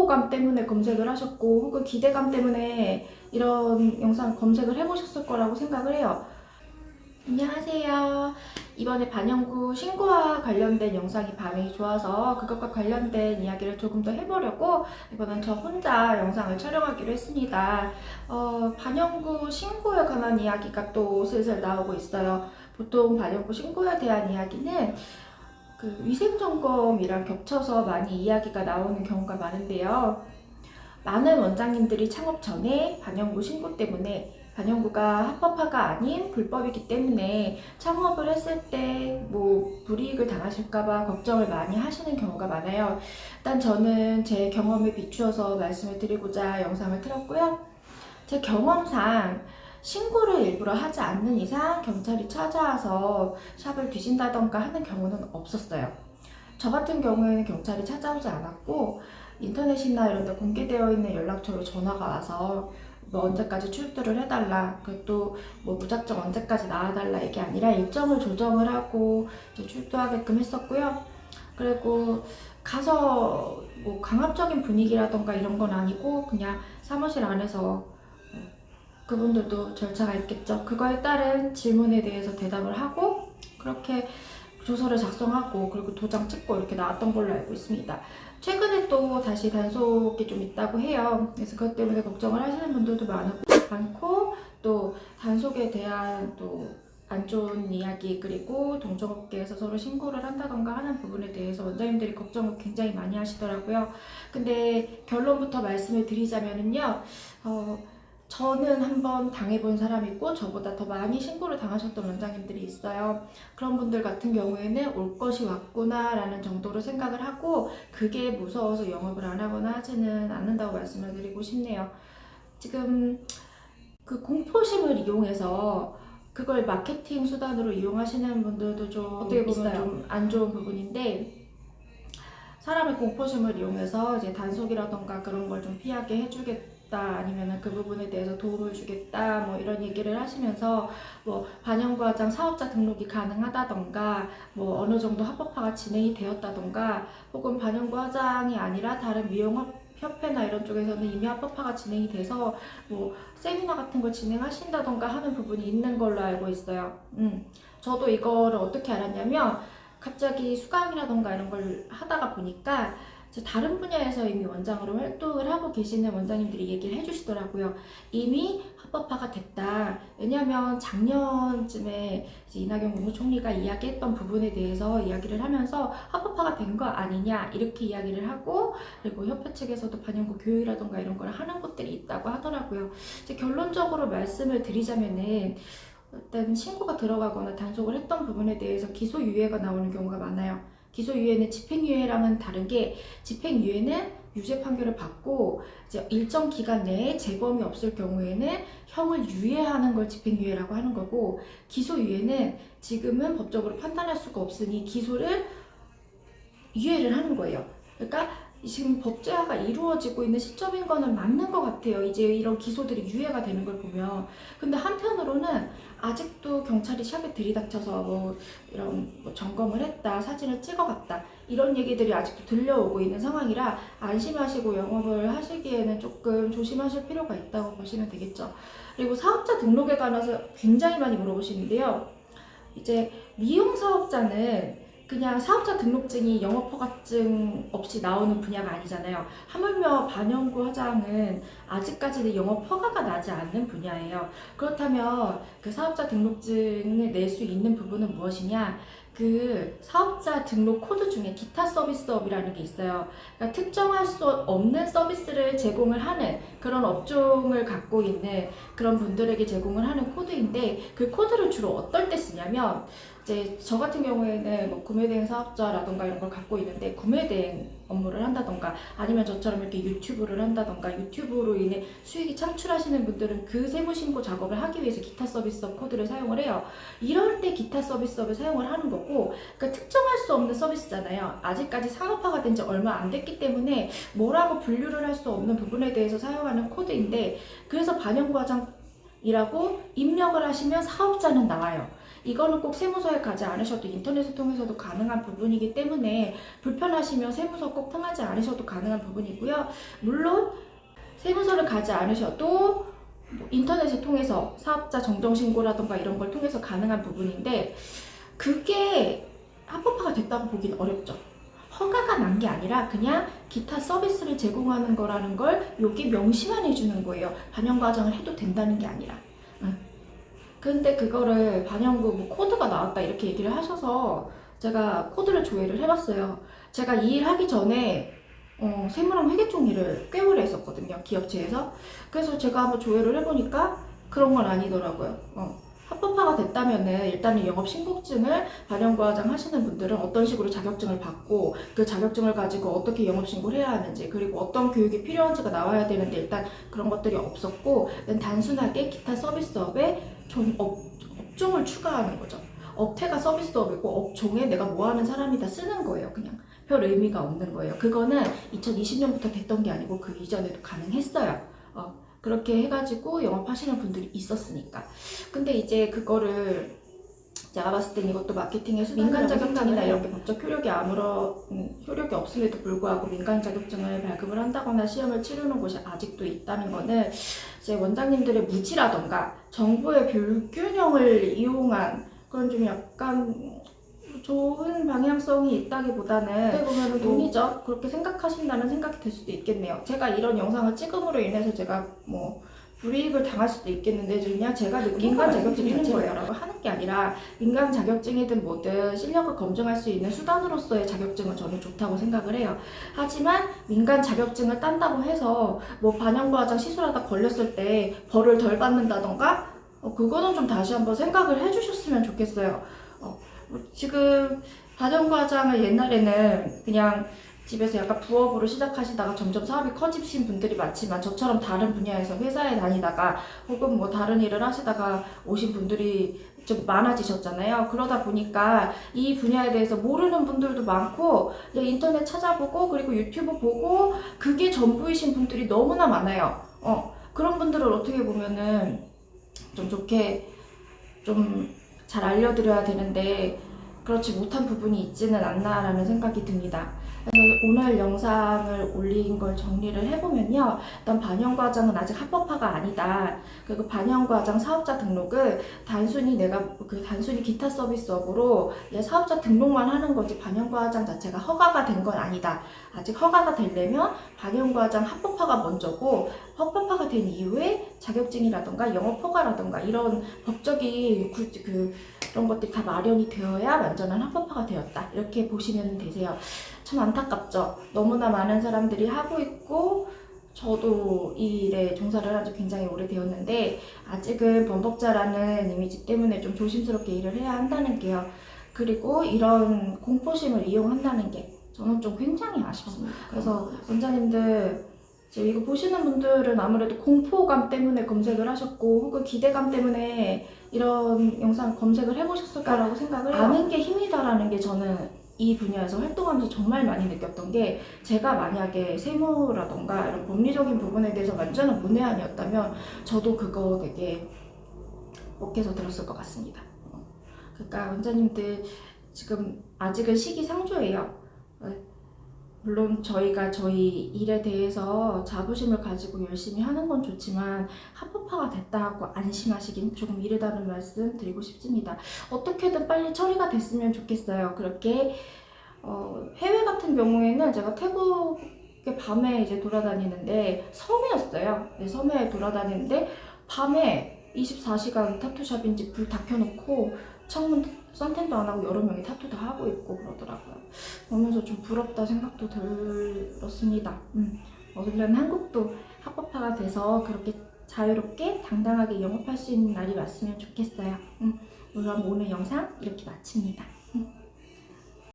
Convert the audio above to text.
공포감 때문에 검색을 하셨고 혹은 기대감 때문에 이런 영상 검색을 해보셨을 거라고 생각을 해요. 안녕하세요. 이번에 반영구 신고와 관련된 영상이 반응이 좋아서 그것과 관련된 이야기를 조금 더 해보려고 이번엔 저 혼자 영상을 촬영하기로 했습니다. 반영구 신고에 관한 이야기가 또 슬슬 나오고 있어요. 보통 반영구 신고에 대한 이야기는 그 위생점검이랑 겹쳐서 많이 이야기가 나오는 경우가 많은데요. 많은 원장님들이 창업 전에 반영구 신고 때문에 반영구가 합법화가 아닌 불법이기 때문에 창업을 했을 때 뭐 불이익을 당하실까봐 걱정을 많이 하시는 경우가 많아요. 일단 저는 제 경험에 비추어서 말씀을 드리고자 영상을 틀었고요. 제 경험상 신고를 일부러 하지 않는 이상 경찰이 찾아와서 샵을 뒤진다던가 하는 경우는 없었어요. 저 같은 경우에는 경찰이 찾아오지 않았고 인터넷이나 이런 데 공개되어 있는 연락처로 전화가 와서 뭐 언제까지 출두를 해달라, 그것도 뭐 무작정 언제까지 나와달라 이게 아니라 일정을 조정을 하고 이제 출두하게끔 했었고요. 그리고 가서 뭐 강압적인 분위기라던가 이런 건 아니고 그냥 사무실 안에서 그분들도 절차가 있겠죠. 그거에 따른 질문에 대해서 대답을 하고 그렇게 조서를 작성하고 그리고 도장 찍고 이렇게 나왔던 걸로 알고 있습니다. 최근에 또 다시 단속이 좀 있다고 해요. 그래서 그것 때문에 걱정을 하시는 분들도 많고 또 단속에 대한 또 안 좋은 이야기 그리고 동종업계에서 서로 신고를 한다던가 하는 부분에 대해서 원장님들이 걱정을 굉장히 많이 하시더라고요. 근데 결론부터 말씀을 드리자면은요. 저는 한번 당해본 사람이 있고 저보다 더 많이 신고를 당하셨던 원장님들이 있어요. 그런 분들 같은 경우에는 올 것이 왔구나 라는 정도로 생각을 하고 그게 무서워서 영업을 안 하거나 하지는 않는다고 말씀을 드리고 싶네요. 지금 그 공포심을 이용해서 그걸 마케팅 수단으로 이용하시는 분들도 좀 어떻게 보면 좀 안 좋은 부분인데, 사람의 공포심을 이용해서 이제 단속이라던가 그런 걸 좀 피하게 해주겠다, 아니면은 그 부분에 대해서 도움을 주겠다, 뭐 이런 얘기를 하시면서 뭐 반영과장 사업자 등록이 가능하다던가 뭐 어느 정도 합법화가 진행이 되었다던가 혹은 반영과장이 아니라 다른 미용업 협회나 이런 쪽에서는 이미 합법화가 진행이 돼서 뭐 세미나 같은 걸 진행하신다던가 하는 부분이 있는 걸로 알고 있어요. 저도 이거를 어떻게 알았냐면 갑자기 수강이라던가 이런 걸 하다가 보니까 이제 다른 분야에서 이미 원장으로 활동을 하고 계시는 원장님들이 얘기를 해주시더라고요. 이미 합법화가 됐다. 왜냐하면 작년쯤에 이제 이낙연 국무총리가 이야기했던 부분에 대해서 이야기를 하면서 합법화가 된 거 아니냐 이렇게 이야기를 하고, 그리고 협회 측에서도 반영구 교육이라던가 이런 걸 하는 곳들이 있다고 하더라고요. 이제 결론적으로 말씀을 드리자면은 일단 신고가 들어가거나 단속을 했던 부분에 대해서 기소유예가 나오는 경우가 많아요. 기소유예는 집행유예랑은 다른 게, 집행유예는 유죄 판결을 받고 이제 일정 기간 내에 재범이 없을 경우에는 형을 유예하는 걸 집행유예라고 하는 거고, 기소유예는 지금은 법적으로 판단할 수가 없으니 기소를 유예를 하는 거예요. 그러니까 지금 법제화가 이루어지고 있는 시점인 거는 맞는 것 같아요. 이제 이런 기소들이 유예가 되는 걸 보면. 근데 한편으로는 아직도 경찰이 샵에 들이닥쳐서 뭐 이런 뭐 점검을 했다, 사진을 찍어갔다 이런 얘기들이 아직도 들려오고 있는 상황이라 안심하시고 영업을 하시기에는 조금 조심하실 필요가 있다고 보시면 되겠죠. 그리고 사업자 등록에 관해서 굉장히 많이 물어보시는데요. 이제 미용 사업자는 그냥 사업자 등록증이 영업허가증 없이 나오는 분야가 아니잖아요. 하물며 반영구 화장은 아직까지는 영업허가가 나지 않는 분야예요. 그렇다면 그 사업자 등록증을 낼 수 있는 부분은 무엇이냐? 그 사업자 등록 코드 중에 기타 서비스업이라는 게 있어요. 그러니까 특정할 수 없는 서비스를 제공을 하는 그런 업종을 갖고 있는 그런 분들에게 제공을 하는 코드인데, 그 코드를 주로 어떨 때 쓰냐면, 이제 저 같은 경우에는 뭐 구매대행 사업자라던가 이런 걸 갖고 있는데 구매대행 업무를 한다던가 아니면 저처럼 이렇게 유튜브를 한다던가 유튜브로 인해 수익이 창출하시는 분들은 그 세무신고 작업을 하기 위해서 기타 서비스업 코드를 사용을 해요. 이럴 때 기타 서비스업을 사용을 하는 거고, 그러니까 특정할 수 없는 서비스잖아요. 아직까지 산업화가 된 지 얼마 안 됐기 때문에 뭐라고 분류를 할 수 없는 부분에 대해서 사용하는 코드인데, 그래서 반영과장이라고 입력을 하시면 사업자는 나와요. 이거는 꼭 세무서에 가지 않으셔도 인터넷을 통해서도 가능한 부분이기 때문에 불편하시면 세무서 꼭 통하지 않으셔도 가능한 부분이고요. 물론 세무서를 가지 않으셔도 뭐 인터넷을 통해서 사업자 정정신고라던가 이런 걸 통해서 가능한 부분인데 그게 합법화가 됐다고 보기는 어렵죠. 허가가 난 게 아니라 그냥 기타 서비스를 제공하는 거라는 걸 여기 명시만 해주는 거예요. 반영 과정을 해도 된다는 게 아니라. 근데 그거를 반영구 뭐 코드가 나왔다 이렇게 얘기를 하셔서 제가 코드를 조회를 해봤어요. 제가 이 일 하기 전에 세무랑 회계쪽 일을 꽤 오래 했었거든요. 기업체에서. 그래서 제가 한번 조회를 해보니까 그런 건 아니더라고요. 합법화가 됐다면은 일단은 영업신고증을 반영과장 하시는 분들은 어떤 식으로 자격증을 받고 그 자격증을 가지고 어떻게 영업신고를 해야 하는지 그리고 어떤 교육이 필요한지가 나와야 되는데 일단 그런 것들이 없었고 단순하게 기타 서비스업에 업종을 추가하는 거죠. 업태가 서비스업이고 업종에 내가 뭐 하는 사람이다 쓰는 거예요. 그냥 별 의미가 없는 거예요. 그거는 2020년부터 됐던 게 아니고 그 이전에도 가능했어요. 그렇게 해가지고 영업하시는 분들이 있었으니까. 근데 이제 그거를 제가 봤을 땐 이것도 마케팅의 민간 자격증이나 이런 게 법적 효력이 아무런 효력이 없음에도 불구하고 민간 자격증을 발급을 한다거나 시험을 치르는 곳이 아직도 있다는 거는 이제 원장님들의 무지라던가 정보의 불균형을 이용한 그런 좀 약간 좋은 방향성이 있다기보다는 어떻게 보면 돈이죠. 그렇게 생각하신다는 생각이 들 수도 있겠네요. 제가 이런 영상을 찍음으로 인해서 제가 뭐 불이익을 당할 수도 있겠는데 그냥 제가 민간 자격증 자체라고 하는 게 아니라 민간 자격증이든 뭐든 실력을 검증할 수 있는 수단으로서의 자격증은 저는 좋다고 생각을 해요. 하지만 민간 자격증을 딴다고 해서 뭐 반영과장 시술하다 걸렸을 때 벌을 덜 받는다던가 그거는 좀 다시 한번 생각을 해주셨으면 좋겠어요. 지금 반영과장을 옛날에는 그냥 집에서 약간 부업으로 시작하시다가 점점 사업이 커지신 분들이 많지만 저처럼 다른 분야에서 회사에 다니다가 혹은 뭐 다른 일을 하시다가 오신 분들이 좀 많아지셨잖아요. 그러다 보니까 이 분야에 대해서 모르는 분들도 많고 인터넷 찾아보고 그리고 유튜브 보고 그게 전부이신 분들이 너무나 많아요. 그런 분들을 어떻게 보면은 좀 좋게 좀 잘 알려드려야 되는데 그렇지 못한 부분이 있지는 않나라는 생각이 듭니다. 그래서 오늘 영상을 올린 걸 정리를 해보면요. 일단 반영과장은 아직 합법화가 아니다. 그리고 반영과장 사업자 등록은 단순히 단순히 기타 서비스업으로 사업자 등록만 하는 거지 반영과장 자체가 허가가 된 건 아니다. 아직 허가가 되려면 반영과장 합법화가 먼저고 합법화가 된 이후에 자격증이라던가 영업허가라던가 이런 법적인 그런 것들이 다 마련이 되어야 완전한 합법화가 되었다. 이렇게 보시면 되세요. 참 안타깝죠. 너무나 많은 사람들이 하고 있고 저도 이 일에 종사를 한 지 굉장히 오래되었는데 아직은 범법자라는 이미지 때문에 좀 조심스럽게 일을 해야 한다는 게요. 그리고 이런 공포심을 이용한다는 게 저는 좀 굉장히 아쉽습니다. 그래서 원장님들 이거 보시는 분들은 아무래도 공포감 때문에 검색을 하셨고 혹은 기대감 때문에 이런 영상 검색을 해보셨을 거라고 생각을 해요. 아는 게 힘이다라는 게 저는 이 분야에서 활동하면서 정말 많이 느꼈던 게 제가 만약에 세무라던가 이런 법리적인 부분에 대해서 완전한 문외한이었다면 저도 그거 되게 뻑해서 들었을 것 같습니다. 그러니까 원장님들 지금 아직은 시기상조예요. 물론 저희가 저희 일에 대해서 자부심을 가지고 열심히 하는 건 좋지만 합법화가 됐다 하고 안심하시긴 조금 이르다는 말씀 드리고 싶습니다. 어떻게든 빨리 처리가 됐으면 좋겠어요. 그렇게 해외 같은 경우에는 제가 태국의 밤에 이제 돌아다니는데 섬이었어요. 네, 섬에 돌아다니는데 밤에 24시간 타투샵인지 불 다 켜놓고 창문 선텐도 안 하고 여러 명이 타투도 하고 있고 그러더라고요. 보면서 좀 부럽다 생각도 들었습니다. 얼른 한국도 합법화가 돼서 그렇게 자유롭게 당당하게 영업할 수 있는 날이 왔으면 좋겠어요. 그럼 오늘 영상 이렇게 마칩니다.